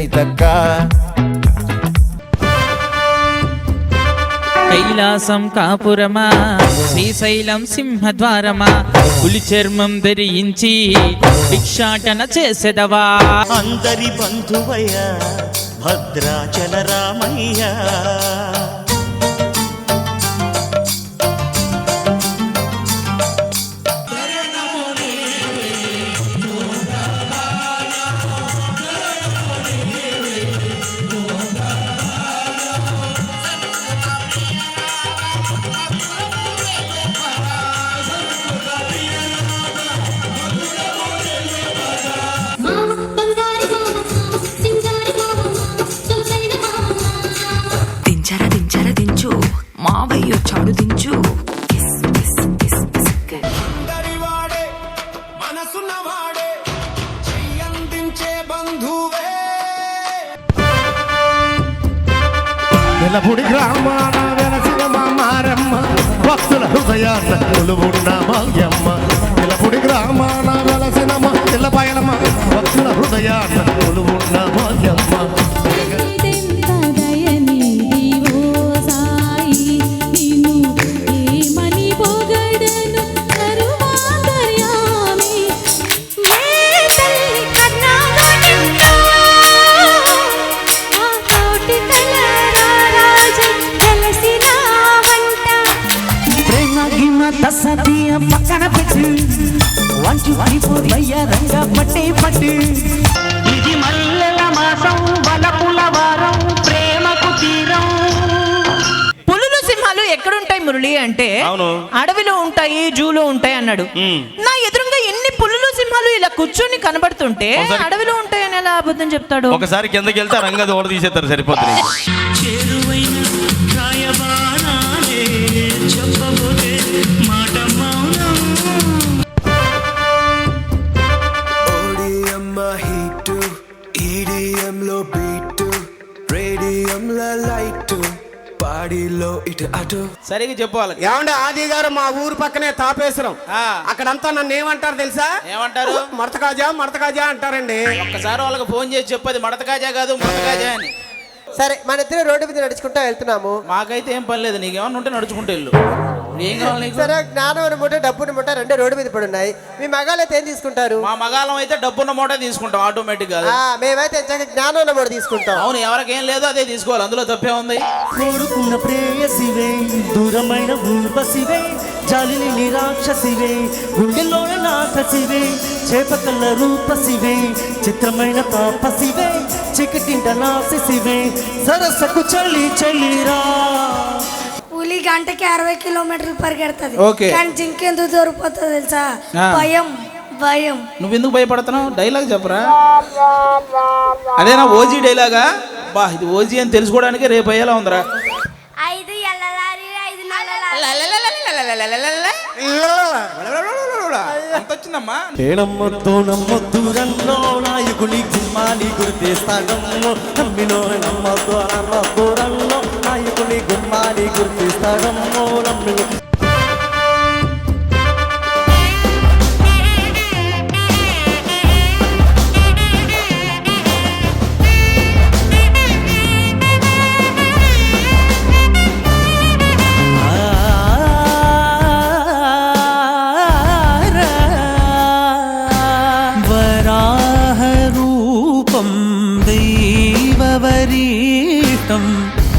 కైతక్క. కైలాసం కాపురమా శ్రీశైలం సింహద్వారమా పులి చర్మం ధరించి భిక్షాటన చేసెదవా. అందరి బంధువయ్య భద్రాచల రామయ్య. మావయ్య చాడు దించు. వెలపుడి గ్రామాన వెలసిన మారమ్మ భక్తుల హృదయాన కొలువున్న మాయమ్మ. వెలపుడి గ్రామాన వెలసిన తెల్లపాయలమ్మ భక్తుల హృదయాన కొలువున్న మాయమ్మ. పక్కన పెట్టి వంచి రంగా పట్టి పట్టి ఇది మల్లెల మాసం వలపుల వారం ప్రేమకు తీరం. పులులు సింహాలు ఎక్కడుంటాయి మురళి అంటే అడవిలో ఉంటాయి, జూలో ఉంటాయి అన్నాడు. నా ఎదురుగా ఎన్ని పులులు సింహాలు ఇలా కూర్చొని కనబడుతుంటే అడవిలో ఉంటాయని ఎలా అబద్ధం చెప్తాడు? ఒకసారి కిందకి వెళ్తే రంగా ఓడ తీసేస్తారు, సరిపోతుంది. సరిగా చెప్పాలి. ఏమంటే ఆది గారు మా ఊరు పక్కనే తాపేశ్వరం, అక్కడంతా నన్ను ఏమంటారు తెలుసా? ఏమంటారు? మడతకాజా మడతకాజా అంటారండి. ఒక్కసారి వాళ్ళకి ఫోన్ చేసి చెప్పది మడతకాజా కాదు మడతకాజా అని. సరే, మన ఇద్దరు రోడ్డు మీద నడుచుకుంటా వెళ్తున్నాము. మాకైతే ఏం పని లేదు, నీకేమన్నా ఉంటే నడుచుకుంటూ వెళ్ళు. ఏం కావాలి నీకు? సరే, జ్ఞానం మూట డబ్బున్న మూట రెండు రోడ్డు మీద పడి ఉన్నాయి. మీ మగాలైతే ఏం తీసుకుంటారు? మా మగాలం అయితే డబ్బున్న మూట తీసుకుంటాం ఆటోమేటిక్ గా. మేమైతే జ్ఞానం మూట తీసుకుంటాం. అవును, ఎవరికేం లేదో అదే తీసుకోవాలి, అందులో తప్పే ఉంది. కోరుకున్న ప్రేయసివే దూరమైన ఊర్వశివే జాలిని నిరాక్షసివే గుండెలోన నాకసివే చేపకల్ల రూపసివే చిత్రమైన తాపసివే చికటింట నాసిసివే సరసకు చలి చలిరా. పులి గంటకి 60 కిలోమీటర్లు పరిగెడుతుంది, కానీ జింక ఎందుకు దొరికిపోతుంది తెలుసా? భయం భయం. నువ్వెందుకు భయపడుతున్నావు? డైలాగ్ చెప్పరా. అదేనా ఓజీ డైలాగా? బా, ఇది ఓజీ అని తెలుసుకోవడానికి రేపు అయ్యేలా ఉందిరా. అంత వచ్చిందమ్మా. నాయకుని గుమ్మాని గుర్తిస్తాడమ్మో నమ్మినో నమ్మతో దూరంలో నాయకుని గుమ్మాని గుర్తిస్తాడమ్మో నమ్మినో.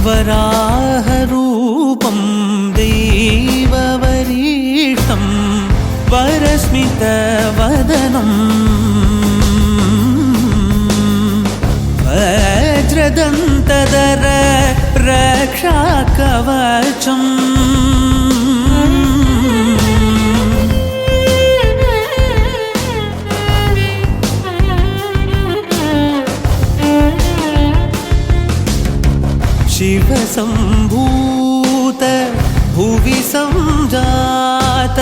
వరాహరూపం దైవవరీష్టం వరస్మితవదనం వజ్రదంతధర రక్షాకవచం शिव संभूत भुवि संजात